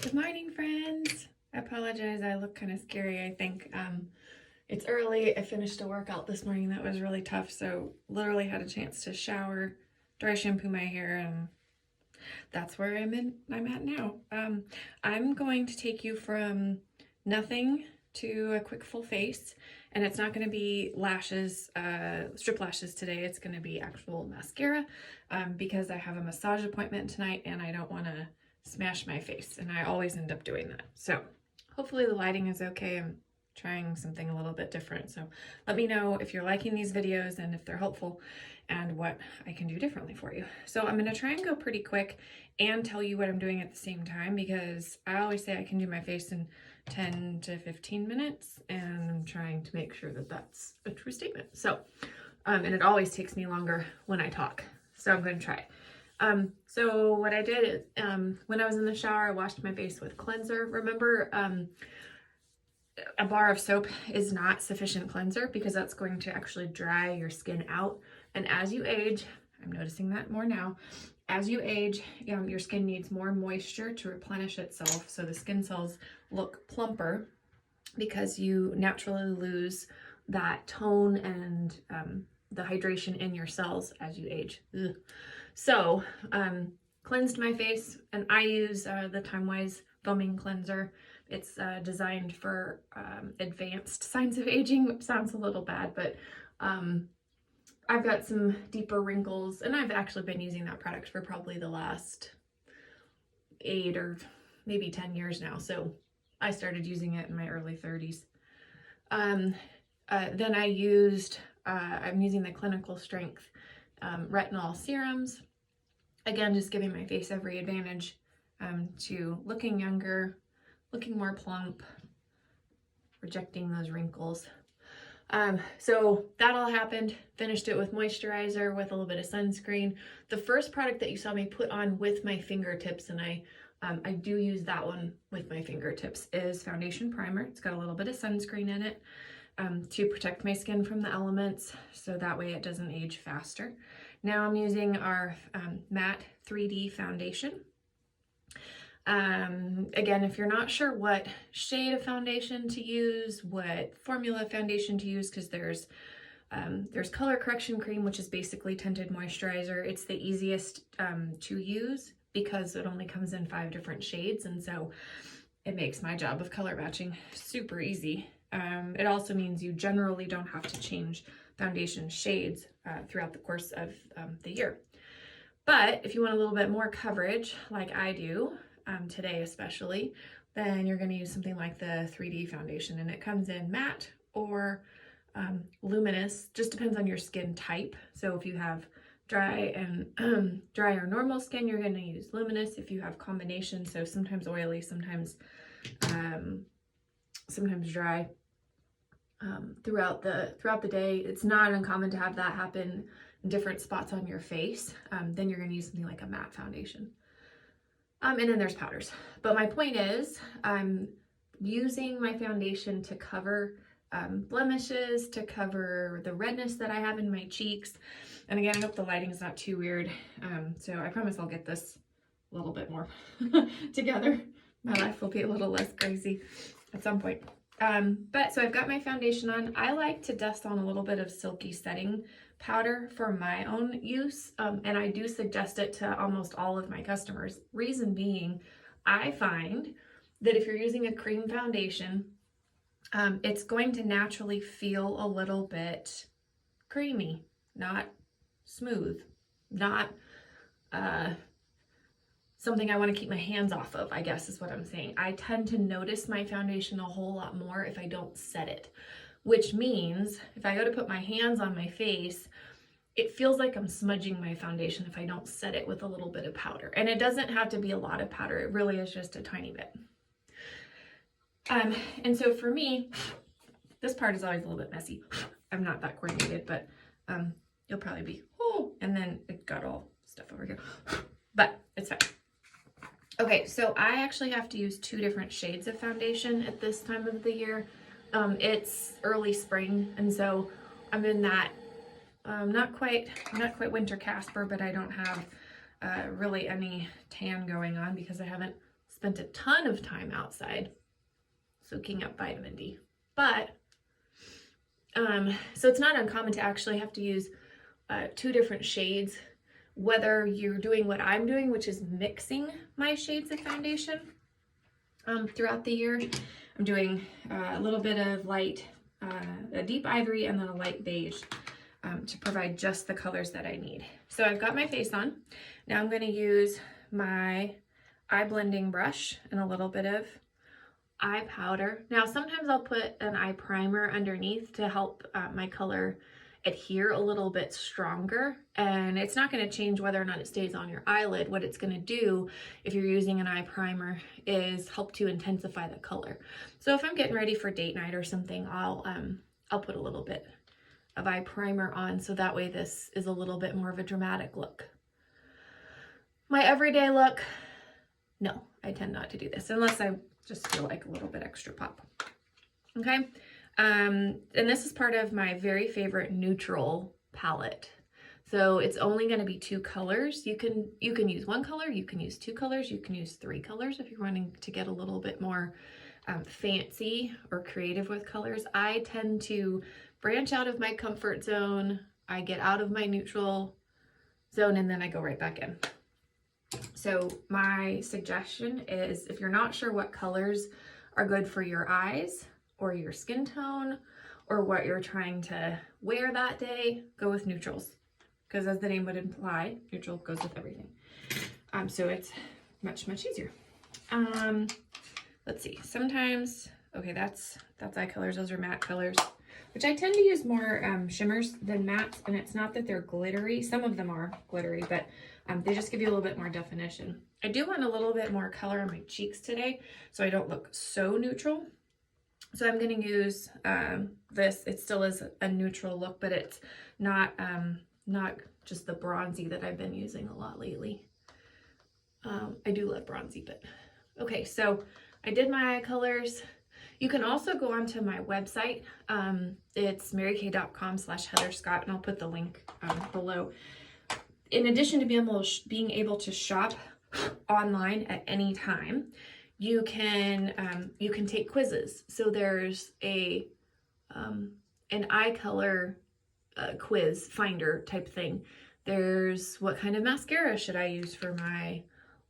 Good morning, friends. I apologize, I look kind of scary. I think it's early. I finished a workout this morning that was really tough, so literally had a chance to shower, dry shampoo my hair, and that's where I'm at now. I'm going to take you from nothing to a quick full face, and it's not going to be lashes, strip lashes today. It's going to be actual mascara because I have a massage appointment tonight and I don't want to smash my face, and I always end up doing that. So hopefully the lighting is okay. I'm trying something a little bit different, so let me know if you're liking these videos and if they're helpful and what I can do differently for you. So I'm going to try and go pretty quick and tell you what I'm doing at the same time, because I always say I can do my face in 10 to 15 minutes, and I'm trying to make sure that that's a true statement. So and it always takes me longer when I talk, so I'm going to try. So what I did is, when I was in the shower, I washed my face with cleanser. Remember, a bar of soap is not sufficient cleanser because that's going to actually dry your skin out. And as you age, I'm noticing that more now, as you age, your skin needs more moisture to replenish itself. So the skin cells look plumper because you naturally lose that tone and the hydration in your cells as you age. Ugh. So, cleansed my face, and I use the Timewise foaming cleanser. It's designed for advanced signs of aging, which sounds a little bad, but I've got some deeper wrinkles, and I've actually been using that product for probably the last 8 or maybe 10 years now. So I started using it in my early 30s. Then I'm using the clinical strength retinol serums. Again, just giving my face every advantage to looking younger, looking more plump, rejecting those wrinkles. So that all happened. Finished it with moisturizer with a little bit of sunscreen. The first product that you saw me put on with my fingertips, and I do use that one with my fingertips, is foundation primer. It's got a little bit of sunscreen in it to protect my skin from the elements, so that way it doesn't age faster. Now I'm using our matte 3D foundation. Again, if you're not sure what shade of foundation to use, what formula of foundation to use, because there's color correction cream, which is basically tinted moisturizer. It's the easiest to use because it only comes in 5 different shades, and so it makes my job of color matching super easy. It also means you generally don't have to change foundation shades throughout the course of the year. But if you want a little bit more coverage, like I do, today especially, then you're going to use something like the 3D foundation, and it comes in matte or luminous. Just depends on your skin type. So if you have dry and dry or normal skin, you're going to use luminous. If you have combination, so sometimes oily, sometimes dry, throughout the day, it's not uncommon to have that happen in different spots on your face. Then you're going to use something like a matte foundation. And then there's powders. But my point is, I'm using my foundation to cover blemishes, to cover the redness that I have in my cheeks. And again, I hope the lighting is not too weird. So I promise I'll get this a little bit more together. My life will be a little less crazy at some point. But so I've got my foundation on. I like to dust on a little bit of silky setting powder for my own use, and I do suggest it to almost all of my customers. Reason being, I find that if you're using a cream foundation, it's going to naturally feel a little bit creamy, not smooth, not something I want to keep my hands off of, I guess is what I'm saying. I tend to notice my foundation a whole lot more if I don't set it, which means if I go to put my hands on my face, it feels like I'm smudging my foundation if I don't set it with a little bit of powder. And it doesn't have to be a lot of powder. It really is just a tiny bit. And so for me, this part is always a little bit messy. I'm not that coordinated, but you'll probably be, oh, and then it got all stuff over here, but it's fine. Okay, so I actually have to use 2 different shades of foundation at this time of the year. It's early spring, and so I'm in that not quite winter Casper, but I don't have really any tan going on because I haven't spent a ton of time outside soaking up vitamin D. But, so it's not uncommon to actually have to use 2 different shades, whether you're doing what I'm doing, which is mixing my shades of foundation throughout the year. I'm doing a little bit of light, a deep ivory, and then a light beige to provide just the colors that I need. So I've got my face on. Now I'm going to use my eye blending brush and a little bit of eye powder. Now sometimes I'll put an eye primer underneath to help my color adhere a little bit stronger, and it's not going to change whether or not it stays on your eyelid. What it's going to do if you're using an eye primer is help to intensify the color. So if I'm getting ready for date night or something, I'll put a little bit of eye primer on, so that way this is a little bit more of a dramatic look. My everyday look, no, I tend not to do this unless I just feel like a little bit extra pop. Okay. And this is part of my very favorite neutral palette. So it's only going to be 2 colors. You can use 1 color, you can use 2 colors, you can use 3 colors if you're wanting to get a little bit more fancy or creative with colors. I tend to branch out of my comfort zone. I get out of my neutral zone and then I go right back in. So my suggestion is, if you're not sure what colors are good for your eyes or your skin tone or what you're trying to wear that day, go with neutrals, because as the name would imply, neutral goes with everything. So it's much easier. Let's see, sometimes, okay, that's eye colors. Those are matte colors, which I tend to use more shimmers than mattes, and it's not that they're glittery. Some of them are glittery, but they just give you a little bit more definition. I do want a little bit more color on my cheeks today, so I don't look so neutral. So I'm going to use this. It still is a neutral look, but it's not just the bronzy that I've been using a lot lately. I do love bronzy, but okay. So I did my eye colors. You can also go onto my website. It's marykay.com/HeatherScott, and I'll put the link below. In addition to being able to shop online at any time, you can take quizzes. So there's an eye color quiz finder type thing. There's what kind of mascara should I use for my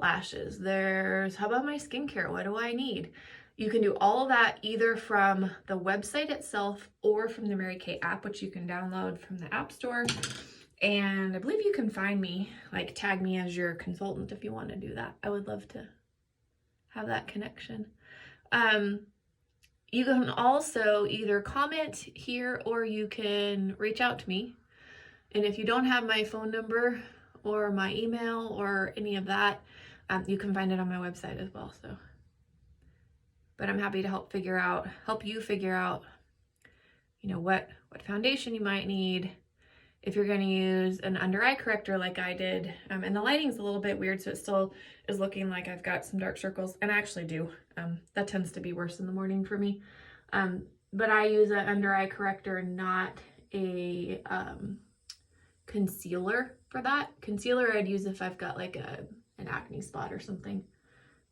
lashes. There's how about my skincare? What do I need? You can do all of that either from the website itself or from the Mary Kay app, which you can download from the App Store. And I believe you can find me, like tag me as your consultant if you want to do that. I would love to have that connection. You can also either comment here or you can reach out to me. And if you don't have my phone number or my email or any of that, you can find it on my website as well. So, but I'm happy to help you figure out, you know, what foundation you might need. If you're going to use an under eye corrector like I did, and the lighting's a little bit weird, so it still is looking like I've got some dark circles, and I actually do. That tends to be worse in the morning for me. But I use an under eye corrector, not a concealer for that. Concealer I'd use if I've got like an acne spot or something.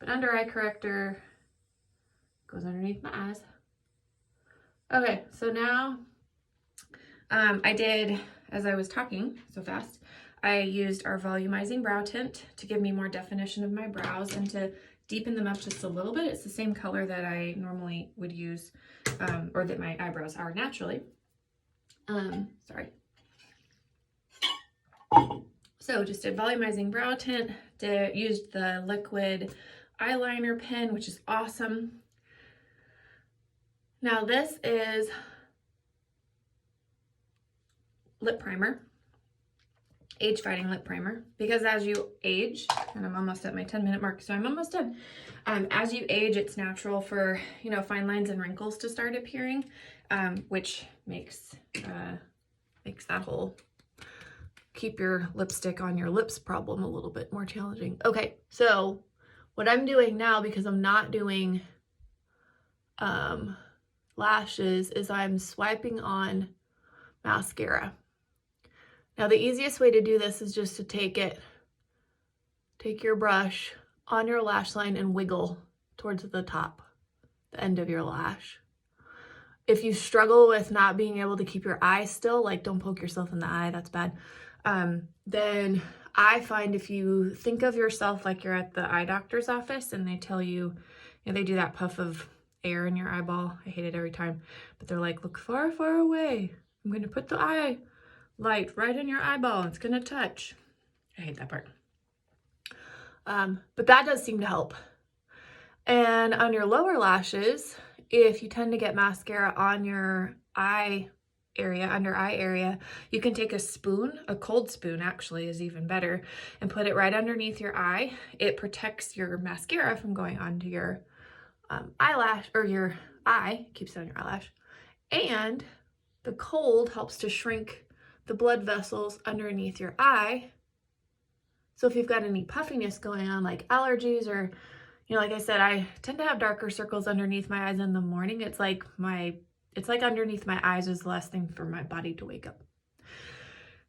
But under eye corrector goes underneath my eyes. Okay, so now I did, as I was talking so fast, I used our volumizing brow tint to give me more definition of my brows and to deepen them up just a little bit. It's the same color that I normally would use, or that my eyebrows are naturally. Sorry. So just did volumizing brow tint, used the liquid eyeliner pen, which is awesome. Now this is lip primer, age fighting lip primer, because as you age, and I'm almost at my 10-minute mark, so I'm almost done. As you age, it's natural for, you know, fine lines and wrinkles to start appearing, which makes that whole keep your lipstick on your lips problem a little bit more challenging. Okay, so what I'm doing now, because I'm not doing lashes, is I'm swiping on mascara. Now the easiest way to do this is just to take your brush, on your lash line and wiggle towards the top, the end of your lash. If you struggle with not being able to keep your eye still, like don't poke yourself in the eye, that's bad, then I find if you think of yourself like you're at the eye doctor's office and they tell you, they do that puff of air in your eyeball. I hate it every time, but they're like, look far, far away. I'm going to put the eye light right in your eyeball. It's going to touch. I hate that part. But that does seem to help. And on your lower lashes, if you tend to get mascara on your eye area, under eye area, you can take a spoon, a cold spoon actually is even better, and put it right underneath your eye. It protects your mascara from going onto your eyelash, or your eye, keeps it on your eyelash. And the cold helps to shrink the blood vessels underneath your eye. So if you've got any puffiness going on, like allergies, or, like I said, I tend to have darker circles underneath my eyes in the morning. It's like underneath my eyes is the last thing for my body to wake up.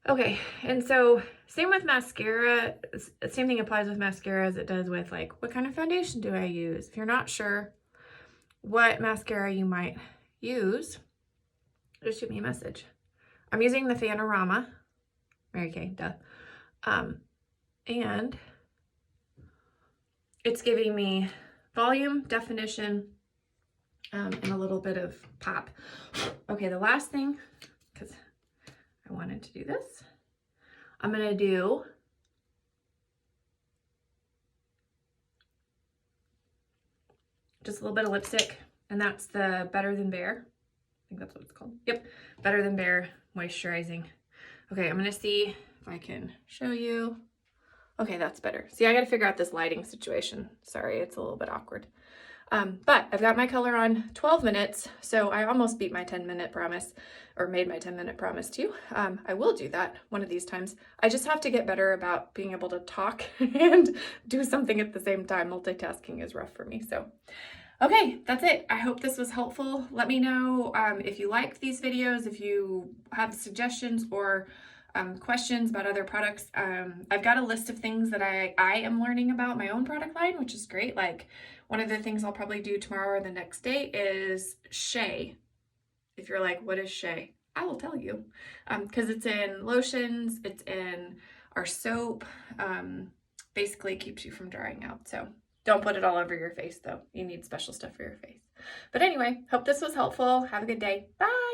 Okay, and so same with mascara. Same thing applies with mascara as it does with like, what kind of foundation do I use? If you're not sure what mascara you might use, just shoot me a message. I'm using the Fanorama, Mary Kay, duh. And it's giving me volume, definition, and a little bit of pop. Okay, the last thing, because I wanted to do this, I'm going to do just a little bit of lipstick, and that's the Better Than Bare. I think that's what it's called. Yep, Better Than Bare moisturizing. Okay, I'm going to see if I can show you. Okay, that's better. See, I got to figure out this lighting situation. Sorry, it's a little bit awkward. But I've got my color on 12 minutes, so I almost beat my 10-minute promise, or made my 10-minute promise to you. I will do that one of these times. I just have to get better about being able to talk and do something at the same time. Multitasking is rough for me, so. Okay, that's it. I hope this was helpful. Let me know if you liked these videos, if you have suggestions or questions about other products. I've got a list of things that I am learning about my own product line, which is great. Like one of the things I'll probably do tomorrow or the next day is shea. If you're like, what is shea? I will tell you, because it's in lotions, it's in our soap, basically keeps you from drying out. So don't put it all over your face though. You need special stuff for your face. But anyway, hope this was helpful. Have a good day. Bye.